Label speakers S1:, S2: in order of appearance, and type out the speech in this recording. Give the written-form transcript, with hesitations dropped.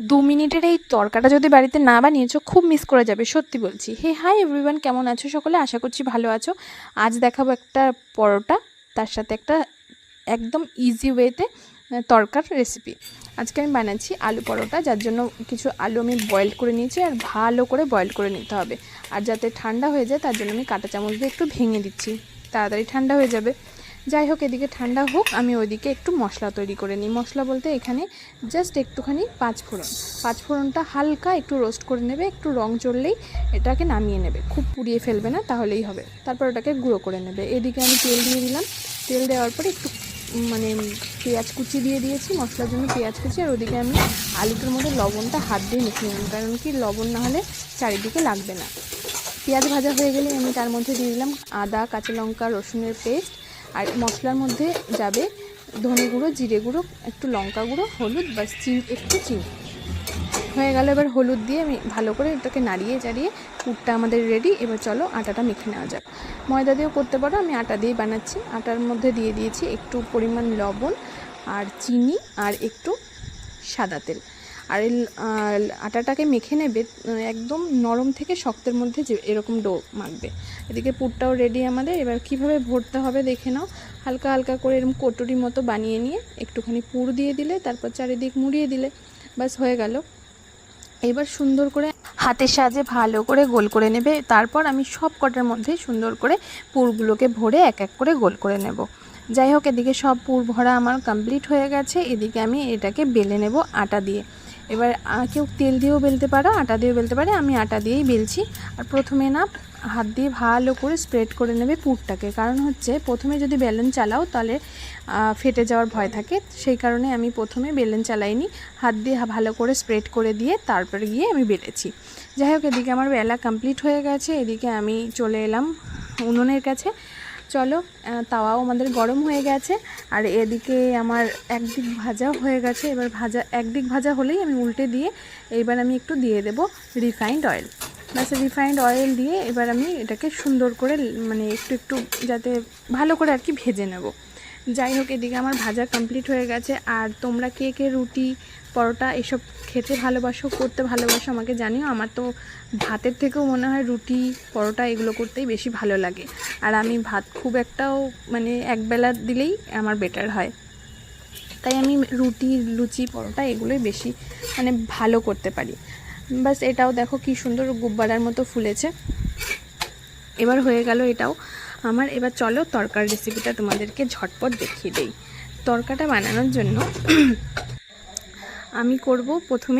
S1: 2 মিনিটের এই তরকাটা যদি বাড়িতে না বানিয়েছো খুব মিস করে যাবে, সত্যি বলছি। হাই এভরিওয়ান, কেমন আছো সকলে? আশা করছি ভালো আছো। আজ দেখাবো একটা পরোটা, তার সাথে একটা একদম ইজি ওয়েতে তরকার রেসিপি। আজকে আমি বানাচ্ছি আলু পরোটা, যার জন্য কিছু আলু আমি বয়েল করে নিয়েছি, আর ভালো করে বয়েল করে নিতে হবে। আর যাতে ঠান্ডা হয়ে যায় তার জন্য আমি কাঁটা চামচ দিয়ে একটু ভেঙে দিচ্ছি, তাড়াতাড়ি ঠান্ডা হয়ে যাবে। যাই হোক, এদিকে ঠান্ডা হোক, আমি ওইদিকে একটু মশলা তৈরি করে নিই। মশলা বলতে এখানে জাস্ট একটুখানি পাঁচফোড়নটা হালকা একটু রোস্ট করে নেবে, একটু রং চড়লেই এটাকে নামিয়ে নেবে, খুব পুড়িয়ে ফেলবে না, তাহলেই হবে। তারপর ওটাকে গুঁড়ো করে নেবে। এদিকে আমি তেল দিয়ে দিলাম, তেল দেওয়ার পরে একটু পেঁয়াজ কুচি দিয়ে দিয়েছি, মশলার জন্য পেঁয়াজ কুচি। আর ওদিকে আমি আলুটার মধ্যে লবণটা হাত দিয়ে মেখে নিলাম, কারণ কি লবণ না হলে চারিদিকে লাগবে না। পেঁয়াজ ভাজা হয়ে গেলে আমি তার মধ্যে দিয়ে দিলাম আদা, কাঁচা লঙ্কা, রসুনের পেস্ট। আর মশলার মধ্যে যাবে ধনে গুঁড়ো, জিরে গুঁড়ো, একটু লঙ্কা গুঁড়ো, হলুদ, বাস একটু চিনি হয়ে গেল। এবার হলুদ দিয়ে আমি ভালো করে এটাকে নাড়িয়ে চাড়িয়ে পুরটা আমাদের রেডি। এবার চলো আটাটা মেখে নেওয়া যাক। ময়দা দিয়েও করতে পারো, আমি আটা দিয়েই বানাচ্ছি। আটার মধ্যে দিয়ে দিয়েছি একটু পরিমাণ লবণ আর চিনি আর একটু সাদা তেল। আর আটাটাকে মেখে নেবে একদম নরম থেকে শক্তের মধ্যে, যে এরকম ডো মাখবে। এদিকে পুরটাও রেডি আমাদের। এবার কিভাবে ভরতে হবে দেখে নাও। হালকা হালকা করে এরকম কটুরি মতো বানিয়ে নিয়ে একটুখানি পুর দিয়ে দিলে, তারপর চারিদিক মুড়িয়ে দিলে, বাস হয়ে গেল। এবার সুন্দর করে হাতের সাহায্যে ভালো করে গোল করে নেবে। তারপর আমি সব কটার মধ্যে সুন্দর করে পুরগুলোকে ভরে এক এক করে গোল করে নেব। যাই হোক, এদিকে সব পুর ভরা আমার কমপ্লিট হয়ে গেছে। এদিকে আমি এটাকে বেলে নেব আটা দিয়ে। এবার কেউ তেল দিয়েও বেলতে পারো, আটা দিয়েও বেলতে পারে, আমি আটা দিয়েই বেলছি। আর প্রথমে না হাত দিয়ে ভালো করে স্প্রেড করে নেবে পুরটাকে, কারণ হচ্ছে প্রথমে যদি বেলুন চালাও তাহলে ফেটে যাওয়ার ভয় থাকে। সেই কারণে আমি প্রথমে বেলুন চালাইনি, হাত দিয়ে ভালো করে স্প্রেড করে দিয়ে তারপরে গিয়ে আমি বেলেছি। যাই হোক, এদিকে আমার বেলা কমপ্লিট হয়ে গেছে। এদিকে আমি চলে এলাম উনুনের কাছে। চলো, তাওয়াও আমাদের গরম হয়ে গেছে। আর এদিকে আমার একদিক ভাজা হয়ে গেছে। এবার একদিক ভাজা হলেই আমি উল্টে দিয়ে এবার আমি একটু দিয়ে দেব রিফাইন্ড অয়েল। ব্যাস, রিফাইন্ড অয়েল দিয়ে এবার আমি এটাকে সুন্দর করে একটু একটু যাতে ভালো করে আর কি ভেজে নেব। যাই হোক, এদিকে আমার ভাজা কমপ্লিট হয়ে গেছে। আর তোমরা কে কে রুটি, পরোটা এসব খেতে ভালোবাসো, করতে ভালোবাসো আমাকে জানিও। আমার তো ভাতের থেকেও মনে হয় রুটি, পরোটা এগুলো করতেই বেশি ভালো লাগে। আর আমি ভাত খুব একটাও একবেলা দিলেই আমার বেটার হয়, তাই আমি রুটি, লুচি, পরোটা এগুলোই বেশি ভালো করতে পারি। বাস, এটাও দেখো কি সুন্দর গুব্বারার মতো ফুলেছে। এবার হয়ে গেল এটাও আমার। এবার চলো তরকার রেসিপিটা তোমাদেরকে ঝটপট দেখিয়ে দেই। তরকাটা বানানোর জন্য আমি করব প্রথমে